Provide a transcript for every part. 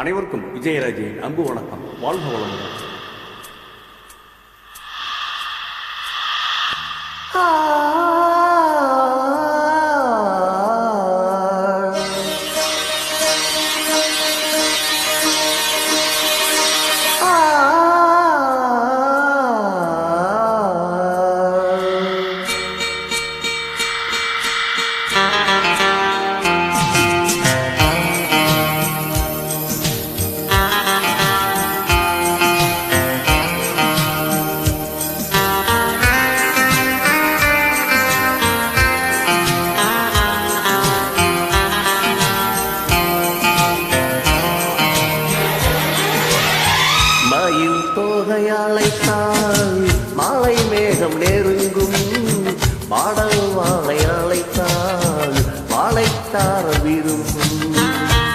அனைவருக்கும் விஜயராஜின் அன்பு வணக்கம். வாழ்க வளமுடன். மயில் தோகையாளைத்தால் மாலை மேகம் நெருங்கும், பாடல் வாழை அழைத்தால் வாழைத்தார விரும்பும்.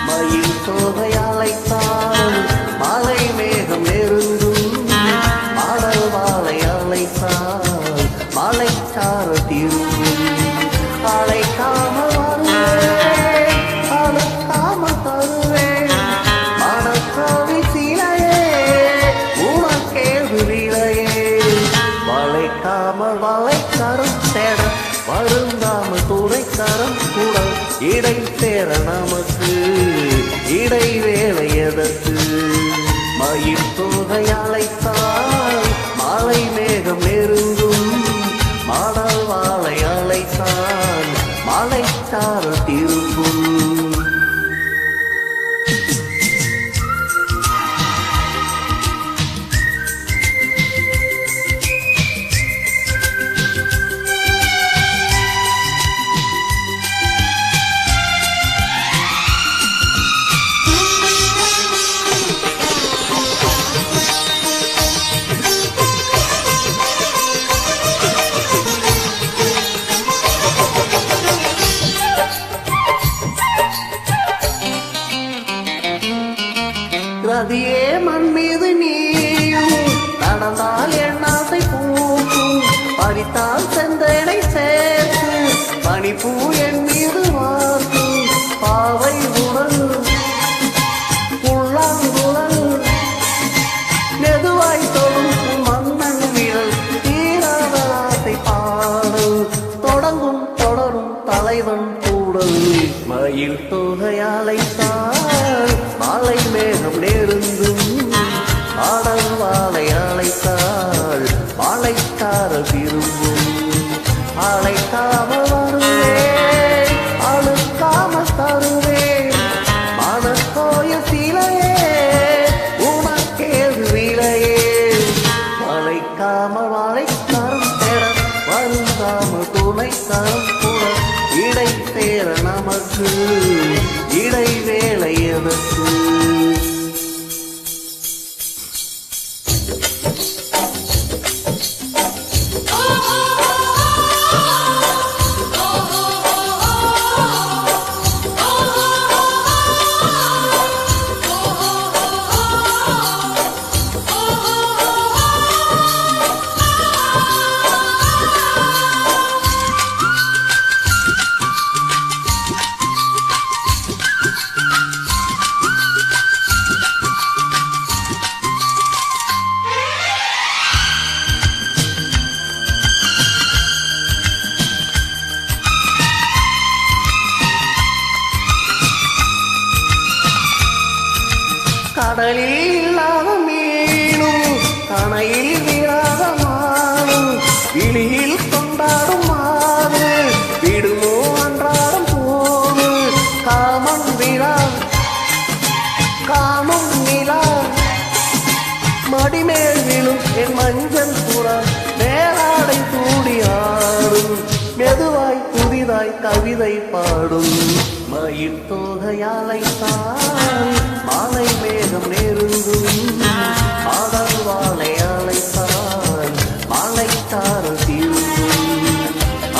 மயில் தோகையாளைத்தால் மாலை மேகம் நெருங்கும், பாடல் வாழை அழைத்தால் வாழைத்தார திரும்பும். அழைக்காம வருவேன், அழைக்காம தருவேன், மனக்கவி வளைக்காமல் வளைக்கரம் தேட வருந்தாமல் துணைக்கரம் கூட இடை சேர நமக்கு இடை வேலை எதற்கு? மயில் தொகை அழைத்தால் மாலை மேகம் நெருங்கும், மாடல் வாழை அழைத்தால் மாலைச்சார திரும்பும். நதியே மண் மீது நீயும் நடந்தால் எண்ணாசை பூக்கும், பறித்தால் செந்தனை சேர்த்து பனிப்பூ என் மீது வார்க்கும். பாவை உடல் புல்லாங்குழல் மெதுவாய் தொடும் மன்னன் விரல் தீராத ஆசை பாடல் தொடங்கும் தொடரும் தலைவன் கூடல். மயில் தொகையாளைத்தால் மாலை மேகம் நெருங்கும், பாடல் வாழை அழைத்தால் வாழைத்தார விரும்பும். அழைக்காம வருவேன், அழுக்காம தருவேன், மனக்கோய சிலையே உனக்கேது விலையே. வளைக்காம வாழைத்தாரம் தேட வருந்தாம துணைத்தாரம் கூட இடை சேர நமக்கு இடை வேலை எதற்கு? கடலில் இல்லாத மீனும் கணையில் விழாத மானும், விழியில் கொண்டாடும் மாறு விடுமோ அன்றாடும் போது. காமம் விழா காமம் நிலா மடிமேல் விழும் என் மஞ்சள் புறா மேலாடை கூடியாடும், மெதுவாய் புதிதாய் கவிதை பாடும். மயில் தொகையாளைத்தால் மாலை மேகம் நெருங்கும், பாடல் வாழை அழைத்தால் மாலைத்தார திரும்பும்.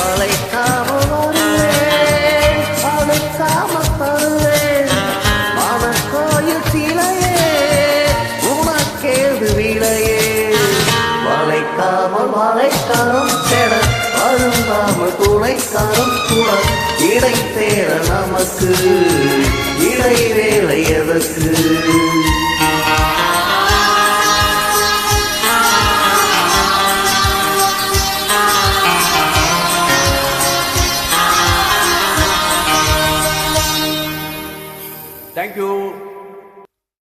அழைக்காம வருவேன், அழைக்காம தருவேன், மனக்கோயில் சிலையே உனக்கேது விலையே. வளைக்காமல் வாழைக்காரம் தேட வருந்தாமல் துணைக்காரம் கூட இடை சேர நமக்கு இடை வேலை எதற்கு? எதற்கு தேங்க்யூ.